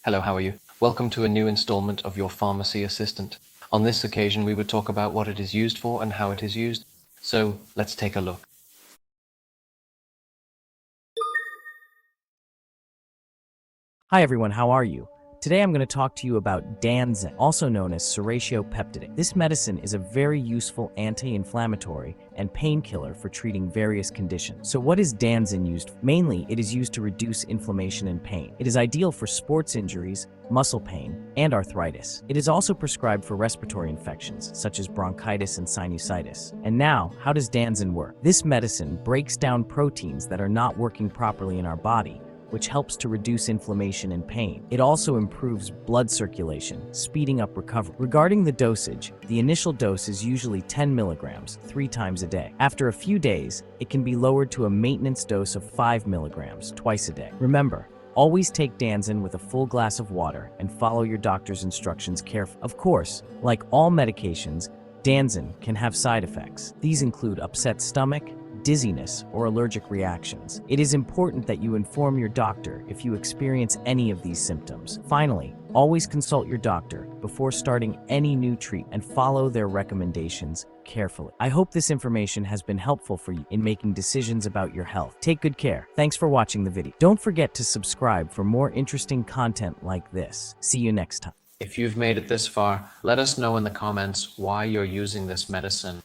Hello, how are you? Welcome to a new installment of your Pharmacy Assistant. On this occasion, we would talk about what it is used for and how it is used. So let's take a look. Hi everyone, how are you? Today I'm going to talk to you about Danzen, also known as serrapeptidase. This medicine is a very useful anti-inflammatory and painkiller for treating various conditions. So what is Danzen used for? Mainly, it is used to reduce inflammation and pain. It is ideal for sports injuries, muscle pain, and arthritis. It is also prescribed for respiratory infections, such as bronchitis and sinusitis. And now, how does Danzen work? This medicine breaks down proteins that are not working properly in our body, which helps to reduce inflammation and pain. It also improves blood circulation, speeding up recovery. Regarding the dosage, the initial dose is usually 10 milligrams, 3 times a day. After a few days, it can be lowered to a maintenance dose of 5 milligrams, twice a day. Remember, always take Danzen with a full glass of water and follow your doctor's instructions carefully. Of course, like all medications, Danzen can have side effects. These include upset stomach, dizziness, or allergic reactions. It is important that you inform your doctor if you experience any of these symptoms. Finally, always consult your doctor before starting any new treatment and follow their recommendations carefully. I hope this information has been helpful for you in making decisions about your health. Take good care. Thanks for watching the video. Don't forget to subscribe for more interesting content like this. See you next time. If you've made it this far, let us know in the comments why you're using this medicine.